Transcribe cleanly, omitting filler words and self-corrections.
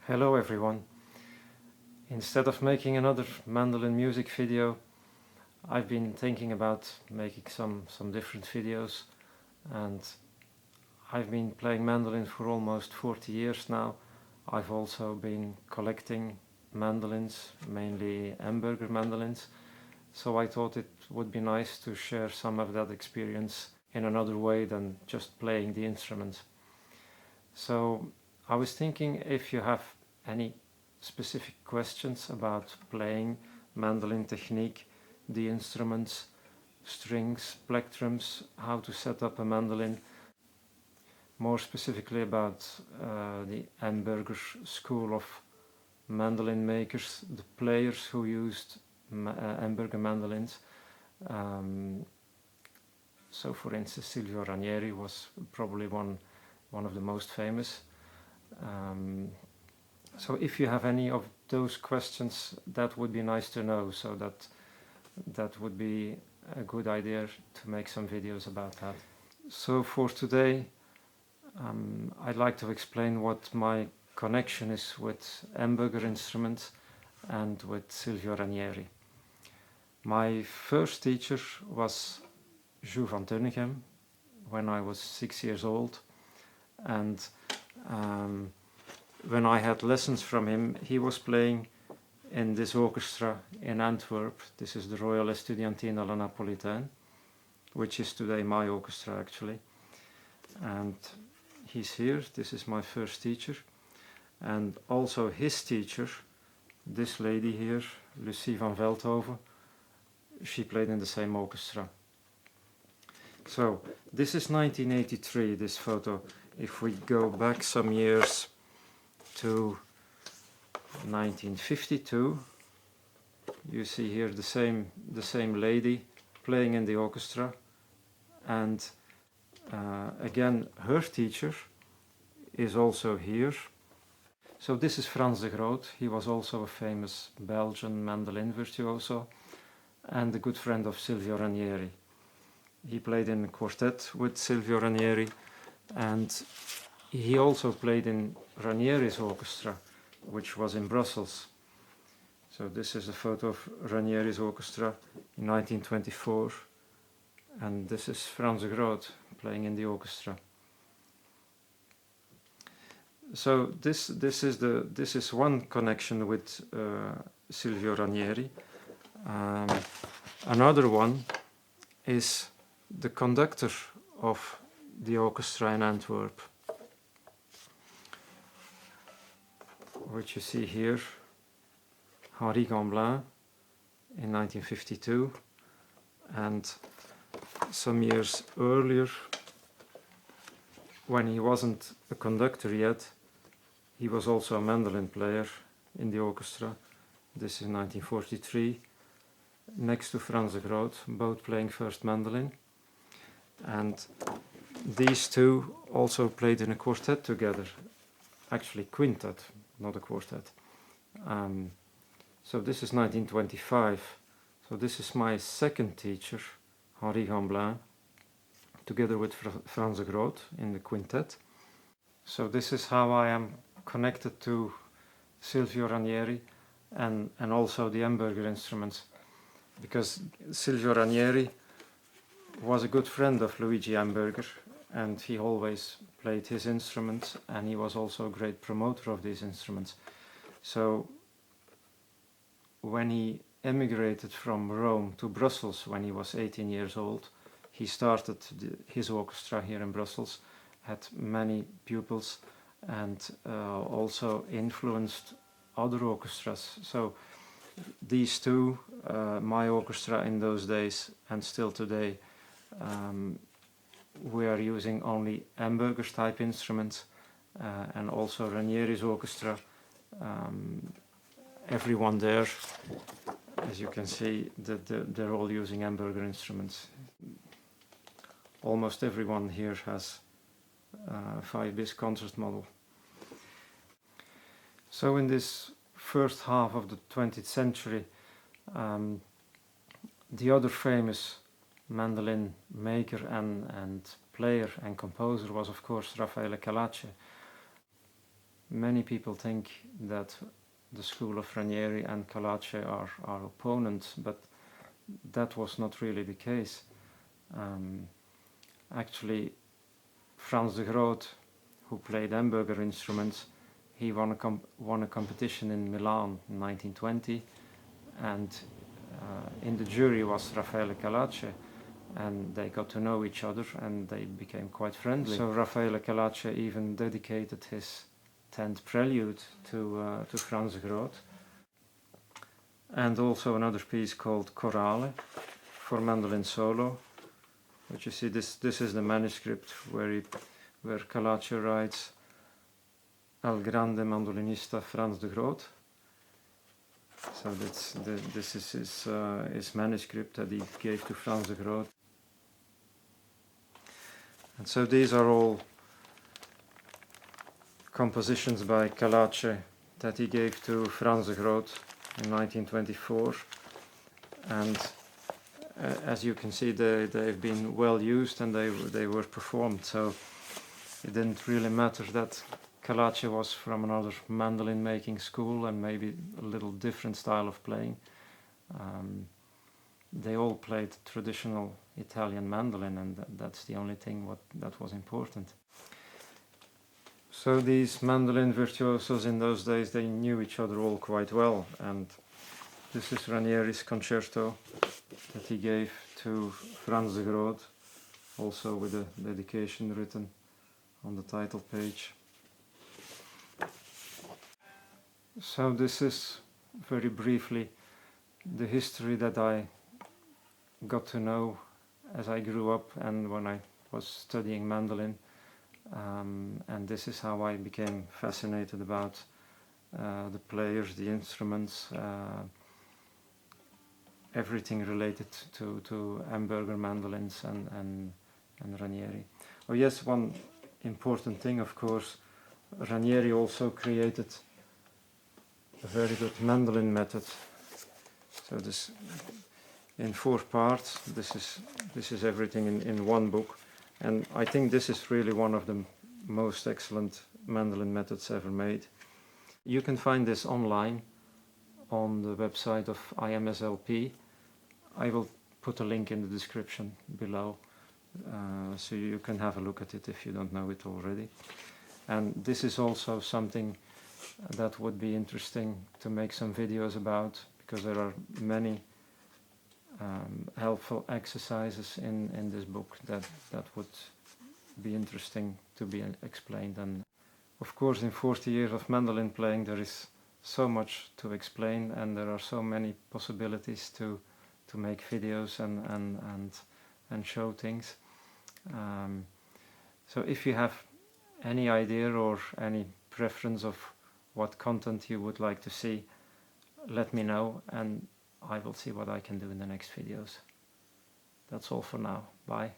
Hello everyone. Instead of making another mandolin music video, I've been thinking about making some different videos, and I've been playing mandolin for almost 40 years now. I've also been collecting mandolins, mainly Embergher mandolins, so I thought it would be nice to share some of that experience in another way than just playing the instrument. So I was thinking, if you have any specific questions about playing mandolin technique, the instruments, strings, plectrums, how to set up a mandolin, more specifically about the Embergher school of mandolin makers, the players who used Embergher mandolins. So for instance, Silvio Ranieri was probably one of the most famous. So if you have any of those questions, that would be nice to know, so that would be a good idea to make some videos about that. So for today, I'd like to explain what my connection is with Embergher instruments and with Silvio Ranieri. My first teacher was Jules van Tunnegem when I was 6 years old, and when I had lessons from him, he was playing in this orchestra in Antwerp. This is the Royal Estudiantina La Napolitaine, which is today my orchestra actually. And he's here. This is my first teacher. And also his teacher, this lady here, Lucie van Veldhoven, she played in the same orchestra. So this is 1983, this photo. If we go back some years to 1952, you see here the same lady playing in the orchestra, and again her teacher is also here. So this is Frans de Groot. He was also a famous Belgian mandolin virtuoso and a good friend of Silvio Ranieri. He played in a quartet with Silvio Ranieri, and he also played in Ranieri's orchestra, which was in Brussels. So this is a photo of Ranieri's orchestra in 1924, and this is Frans de Groot playing in the orchestra. So this is one connection with Silvio Ranieri. Another one is the conductor of the orchestra in Antwerp, which you see here, Henri Gamblin in 1952, and some years earlier, when he wasn't a conductor yet, he was also a mandolin player in the orchestra. This is 1943, next to Frans de Groot, both playing first mandolin. And these two also played in a quartet together, actually quintet, not a quartet. So this is 1925. So this is my second teacher, Henri Gamblin, together with Frans de Groot in the quintet. So this is how I am connected to Silvio Ranieri and also the Embergher instruments, because Silvio Ranieri was a good friend of Luigi Embergher, and he always played his instruments, and he was also a great promoter of these instruments. So when he emigrated from Rome to Brussels when he was 18 years old, he started his orchestra here in Brussels, had many pupils, and also influenced other orchestras. So these two, my orchestra in those days and still today, we are using only Embergher type instruments, and also Ranieri's orchestra. Everyone there, as you can see, they're all using Embergher instruments. Almost everyone here has 5-bis concert model. So in this first half of the 20th century, the other famous mandolin maker and player and composer was of course Raphael Akolache. many people think that the school of Ranieri and Akolache are opponents, but that was not really the case. Actually, Frans de Groot, who played Embergher instruments, he won a competition in Milan in 1920, and in the jury was Raphael Akolache, and they got to know each other and they became quite friendly. So Raphael Akolache even dedicated his 10th prelude to Frans de Groot, and also another piece called Chorale for mandolin solo, which you see, this is the manuscript where Akolache writes El grande mandolinista Frans de Groot. So this is his manuscript that he gave to Frans de Groot. And so these are all compositions by Akolache that he gave to Frans de Groot in 1924. And as you can see, they've been well used and they were performed. So it didn't really matter that Akolache was from another mandolin making school and maybe a little different style of playing. They all played traditional Italian mandolin, and that's the only thing that was important. So these mandolin virtuosos in those days, they knew each other all quite well, and this is Ranieri's concerto that he gave to Frans de Groot, also with a dedication written on the title page. So this is very briefly the history that I got to know as I grew up and when I was studying mandolin, and this is how I became fascinated about the players, the instruments, everything related to Embergher mandolins and Ranieri. Oh yes, one important thing, of course, Ranieri also created a very good mandolin method. So this in 4 parts. This is everything in one book, and I think this is really one of the most excellent mandolin methods ever made. You can find this online on the website of IMSLP. I will put a link in the description below, so you can have a look at it if you don't know it already. And this is also something that would be interesting to make some videos about, because there are many helpful exercises in this book that would be interesting to be explained. And of course, in 40 years of mandolin playing, there is so much to explain, and there are so many possibilities to make videos and show things. So if you have any idea or any preference of what content you would like to see, let me know and I will see what I can do in the next videos. That's all for now. Bye.